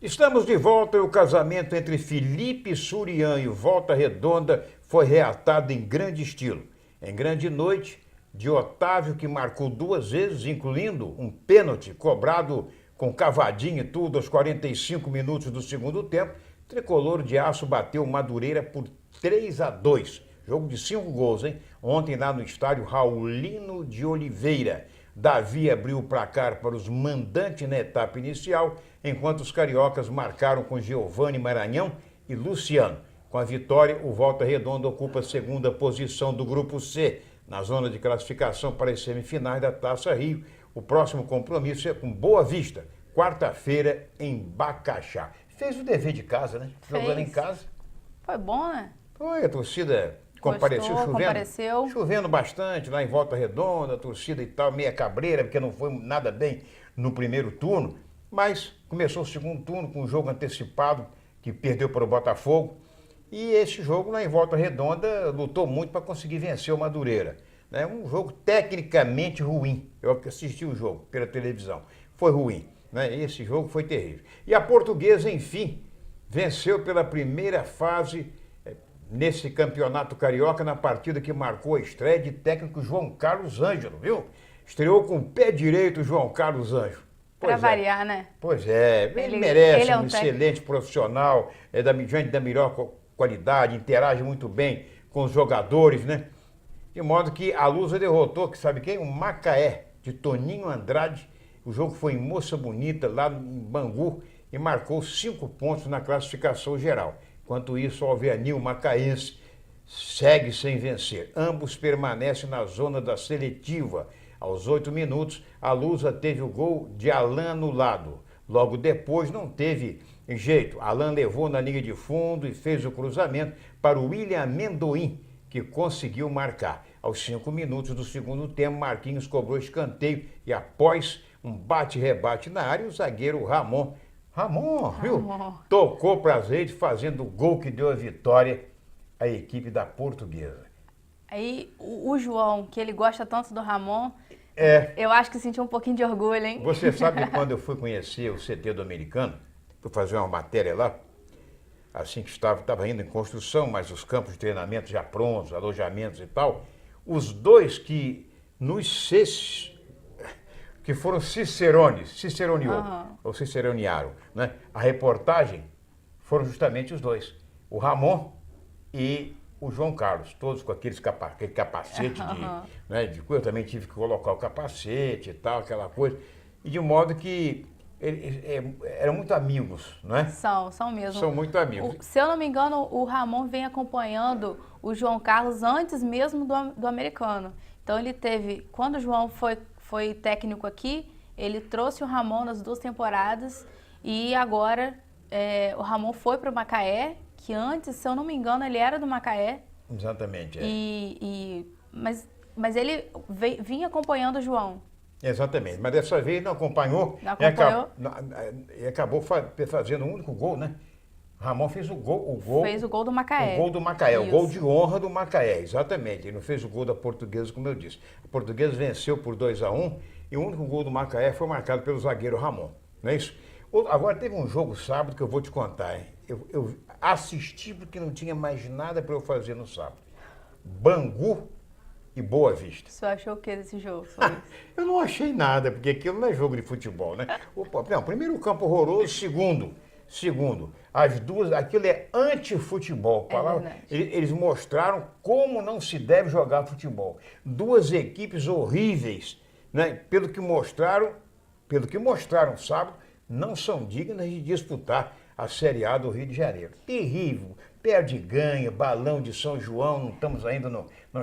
Estamos de volta e o casamento entre Felipe Surian e Volta Redonda foi reatado em grande estilo. Em grande noite, de Otávio, que marcou duas vezes, incluindo um pênalti cobrado com cavadinha e tudo aos 45 minutos do segundo tempo, Tricolor de Aço bateu Madureira por 3-2. Jogo de 5 gols, hein? Ontem lá no estádio Raulino de Oliveira. Davi abriu o placar para os mandantes na etapa inicial, enquanto os cariocas marcaram com Giovani Maranhão e Luciano. Com a vitória, o Volta Redonda ocupa a segunda posição do Grupo C, na zona de classificação para as semifinais da Taça Rio. O próximo compromisso é com Boa Vista, quarta-feira em Bacaxá. Fez o dever de casa, né? Jogando em casa. Foi bom, né? Foi, a torcida compareceu, chovendo bastante lá em Volta Redonda, a torcida e tal, meia cabreira, porque não foi nada bem no primeiro turno, mas começou o segundo turno com um jogo antecipado que perdeu para o Botafogo, e esse jogo lá em Volta Redonda lutou muito para conseguir vencer o Madureira. Né? Um jogo tecnicamente ruim, eu assisti o jogo pela televisão, foi ruim, né? Esse jogo foi terrível. E a Portuguesa, enfim, venceu pela primeira fase nesse campeonato carioca, na partida que marcou a estreia de técnico João Carlos Ângelo, viu? Estreou com o pé direito o João Carlos Ângelo. Para variar, né? Pois é, ele merece, um excelente profissional, é da melhor qualidade, interage muito bem com os jogadores, né? De modo que a Lusa derrotou, que sabe quem? O Macaé, de Toninho Andrade. O jogo foi em Moça Bonita, lá em Bangu, e marcou 5 pontos na classificação geral. Enquanto isso, o Alveanil Macaense segue sem vencer. Ambos permanecem na zona da seletiva. Aos 8 minutos, a Lusa teve o gol de Alan anulado. Logo depois, não teve jeito. Alan levou na linha de fundo e fez o cruzamento para o William Amendoim, que conseguiu marcar. Aos 5 minutos do segundo tempo, Marquinhos cobrou escanteio e após um bate-rebate na área, o zagueiro Ramon, viu? Tocou para as redes, fazendo o gol que deu a vitória à equipe da Portuguesa. Aí o João, que ele gosta tanto do Ramon, eu acho que sentiu um pouquinho de orgulho, hein? Você sabe que quando eu fui conhecer o CT do Americano, fui fazer uma matéria lá, assim que estava indo em construção, mas os campos de treinamento já prontos, alojamentos e tal, os dois que foram ciceronearam, né? A reportagem foram justamente os dois, o Ramon e o João Carlos, todos com aquele capacete de coisa. Eu também tive que colocar o capacete e tal, aquela coisa, e de modo que eles eram muito amigos, não é? São mesmo. São muito amigos. Se eu não me engano, o Ramon vem acompanhando o João Carlos antes mesmo do americano. Então ele teve, quando o João foi técnico aqui, ele trouxe o Ramon nas 2 temporadas e agora o Ramon foi para o Macaé, que antes, se eu não me engano, ele era do Macaé. Exatamente. Mas ele vinha acompanhando o João. Exatamente, mas dessa vez não acompanhou. Não acompanhou? E acabou fazendo o único gol, né? Ramon fez o gol. Fez o gol do Macaé. O gol do Macaé, Isso. o gol de honra do Macaé, exatamente. Ele não fez o gol da Portuguesa, como eu disse. A Portuguesa venceu por 2-1 e o único gol do Macaé foi marcado pelo zagueiro Ramon, não é isso? Agora teve um jogo sábado que eu vou te contar, hein? Eu assisti porque não tinha mais nada para eu fazer no sábado. Bangu e Boa Vista. Você achou o que desse jogo? Eu não achei nada, porque aquilo não é jogo de futebol, né? Não, primeiro o campo horroroso, segundo, as duas, aquilo é anti-futebol. Eles mostraram como não se deve jogar futebol. Duas equipes horríveis, né? Pelo que mostraram sábado, não são dignas de disputar a Série A do Rio de Janeiro. Terrível. Perde e ganha, balão de São João, não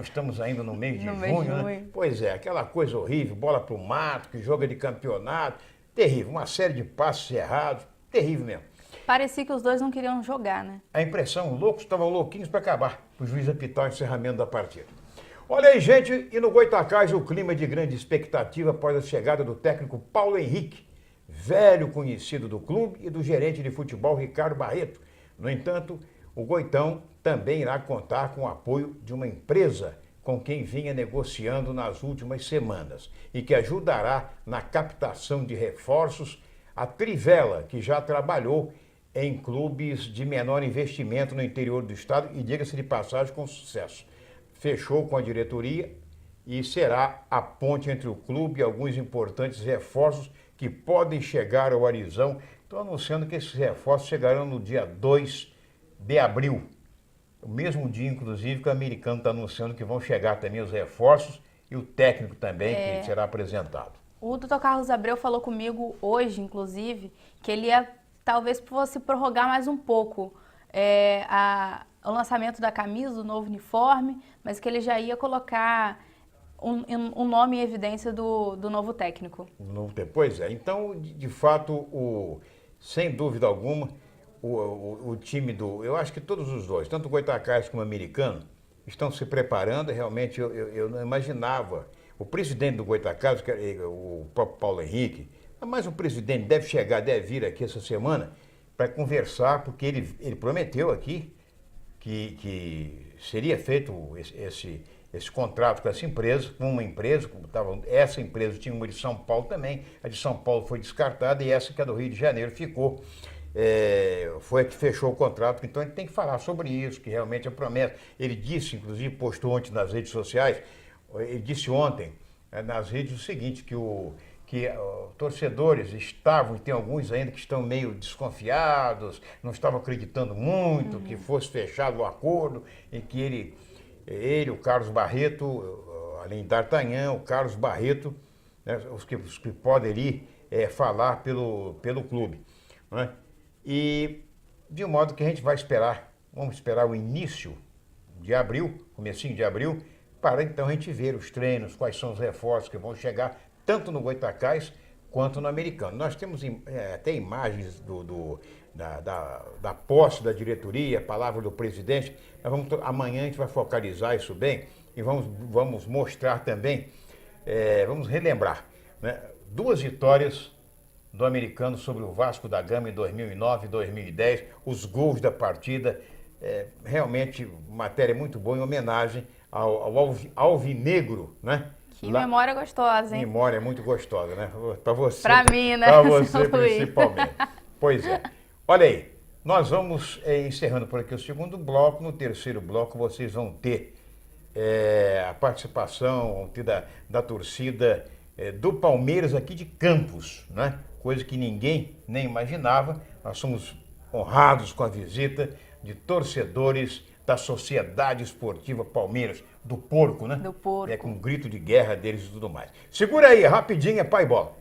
estamos ainda no mês de junho, né? Pois é, aquela coisa horrível, bola pro mato, que joga de campeonato, terrível, uma série de passos errados, terrível mesmo. Parecia que os dois não queriam jogar, né? A impressão, loucos estavam louquinhos para acabar, o juiz apitar o encerramento da partida. Olha aí, gente, e no Goitacás o clima de grande expectativa após a chegada do técnico Paulo Henrique, velho conhecido do clube e do gerente de futebol Ricardo Barreto. No entanto, o Goitão também irá contar com o apoio de uma empresa com quem vinha negociando nas últimas semanas e que ajudará na captação de reforços A Trivela, que já trabalhou em clubes de menor investimento no interior do estado e, diga-se de passagem, com sucesso. Fechou com a diretoria e será a ponte entre o clube e alguns importantes reforços que podem chegar ao Arizão. Estou anunciando que esses reforços chegarão no dia 2 de abril. O mesmo dia, inclusive, que o americano está anunciando que vão chegar também os reforços e o técnico também, que será apresentado. O doutor Carlos Abreu falou comigo hoje, inclusive, que ele ia talvez fosse prorrogar mais um pouco o lançamento da camisa, do novo uniforme, mas que ele já ia colocar um nome em evidência do novo técnico. Pois é, então, de fato, sem dúvida alguma, o time eu acho que todos os dois, tanto o Goytacazes como o americano, estão se preparando. Realmente eu não imaginava. O presidente do Goytacazes, o próprio Paulo Henrique, mas o presidente deve vir aqui essa semana para conversar, porque ele prometeu aqui que seria feito esse contrato com essa empresa, com uma empresa, essa empresa tinha uma de São Paulo também, a de São Paulo foi descartada e essa que é do Rio de Janeiro ficou. Foi a que fechou o contrato, então ele tem que falar sobre isso, que realmente é promessa. Ele disse, inclusive, postou ontem nas redes sociais, ele disse ontem nas redes o seguinte, que torcedores estavam, e tem alguns ainda que estão meio desconfiados, não estavam acreditando muito que fosse fechado o acordo, em que ele, o Carlos Barreto, além de D'Artagnan, o Carlos Barreto, né, os que podem ir falar pelo clube. Né? E de um modo que a gente vai vamos esperar o início de abril, comecinho de abril, para então a gente ver os treinos, quais são os reforços que vão chegar, tanto no Goytacazes quanto no americano. Nós temos até imagens da posse da diretoria, a palavra do presidente. Amanhã a gente vai focalizar isso bem e vamos mostrar também, vamos relembrar, né, 2 vitórias do americano sobre o Vasco da Gama em 2009 e 2010, os gols da partida, realmente matéria muito boa em homenagem ao alvinegro, né? Que memória gostosa, hein? Memória muito gostosa, né? Para você. Para mim, né? Para você principalmente. Pois é. Olha aí, nós vamos encerrando por aqui o segundo bloco. No terceiro bloco vocês vão ter a participação, vão ter da torcida do Palmeiras aqui de Campos, né? Coisa que ninguém nem imaginava. Nós somos honrados com a visita de torcedores da Sociedade Esportiva Palmeiras, do Porco, né? Do Porco. Com um grito de guerra deles e tudo mais. Segura aí, rapidinho, é pai bola.